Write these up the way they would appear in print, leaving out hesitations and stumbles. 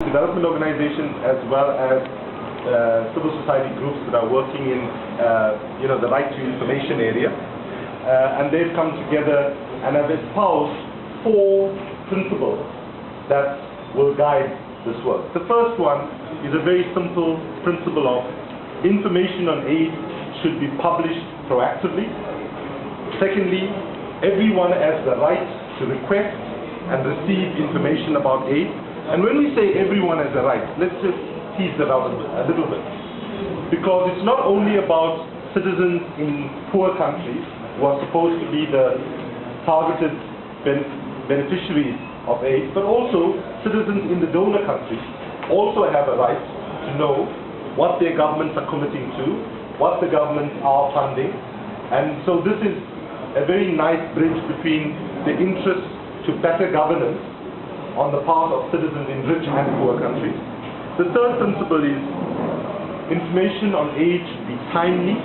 development organizations as well as civil society groups that are working in the right to information area, and they've come together and have espoused 4 principles that will guide this work. The first one is a very simple principle of information on aid should be published proactively. Secondly, everyone has the right to request and receive information about aid. And when we say everyone has a right, let's just tease that out a little bit. Because it's not only about citizens in poor countries who are supposed to be the targeted beneficiaries of aid, but also citizens in the donor countries also have a right to know what their governments are committing to, what the governments are funding. And so this is a very nice bridge between the interest to better governance on the part of citizens in rich and poor countries. The third principle is information on aid should be timely,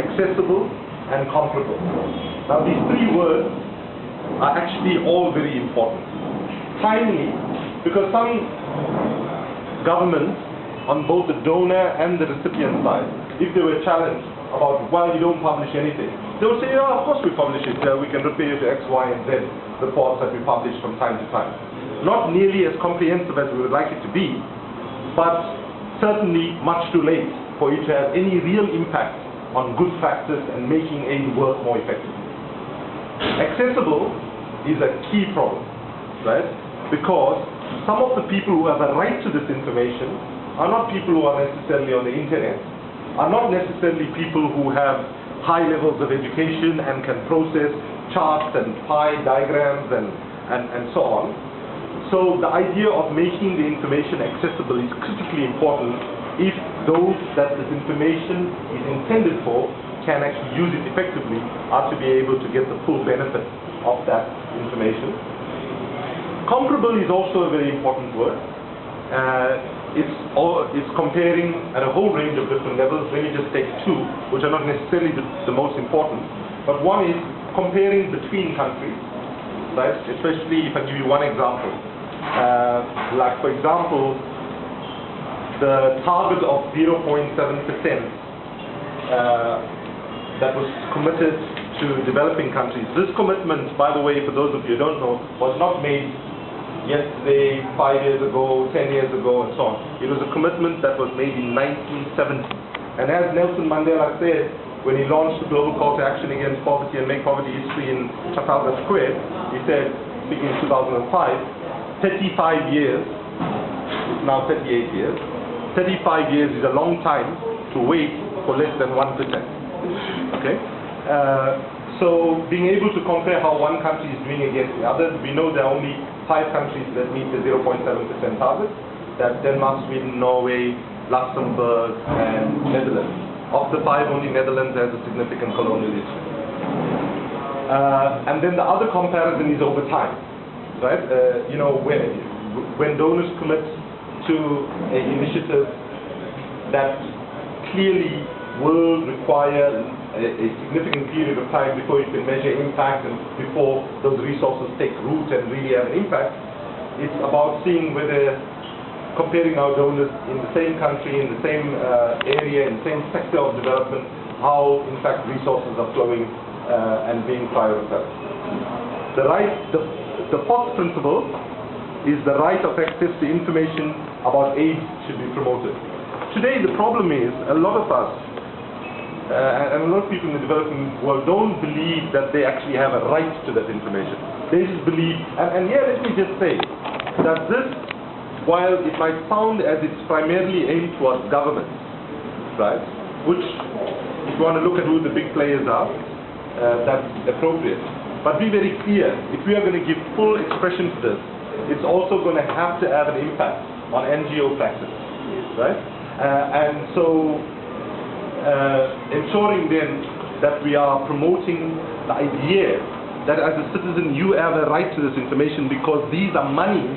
accessible, and comparable. Now these 3 words are actually all very important. Timely, because some governments on both the donor and the recipient side, if they were challenged about why you don't publish anything, they would say, of course we publish it, we can refer you to X, Y, and Z reports that we publish from time to time. Not nearly as comprehensive as we would like it to be, but certainly much too late for it to have any real impact on good practice and making aid work more effectively. Accessible is a key problem, right? Because some of the people who have a right to this information are not people who are necessarily on the internet, are not necessarily people who have high levels of education and can process charts and pie diagrams and so on. So the idea of making the information accessible is critically important if those that this information is intended for can actually use it effectively, are to be able to get the full benefit of that information. Comparable is also a very important word. It's comparing at a whole range of different levels. Let me just take 2, which are not necessarily the most important. But one is comparing between countries, right? Especially if I give you one example. Like for example, the target of 0.7% that was committed to developing countries. This commitment, by the way, for those of you who don't know, was not made yesterday, 5 years ago, 10 years ago, and so on. It was a commitment that was made in 1970. And as Nelson Mandela said, when he launched the Global Call to Action Against Poverty and Make Poverty History in Trafalgar Square, he said, speaking in 2005, 35 years, it's now 38 years, 35 years is a long time to wait for less than 1%. Okay? So being able to compare how one country is doing against the other, we know there are only 5 countries that meet the 0.7% target. That's Denmark, Sweden, Norway, Luxembourg, and Netherlands. Of the 5, only Netherlands has a significant colonial history. And then the other comparison is over time, right? When donors commit to an initiative that clearly will require a significant period of time before you can measure impact and before those resources take root and really have an impact, it's about seeing whether comparing our donors in the same country, in the same area, in the same sector of development, how in fact resources are flowing and being prioritized. The 4th principle is the right of access to information about aid should be promoted. Today the problem is a lot of us and a lot of people in the developing world don't believe that they actually have a right to that information. They just believe, and here let me just say that this, while it might sound as it's primarily aimed towards governments, right, which if you want to look at who the big players are, that's appropriate. But be very clear, if we are going to give full expression to this, it's also going to have an impact on NGO practice, right? And so ensuring then that we are promoting the idea that as a citizen you have a right to this information because these are monies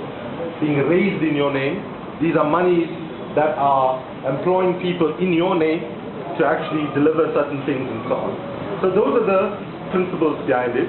being raised in your name, these are monies that are employing people in your name to actually deliver certain things and so on. So those are the principles behind it.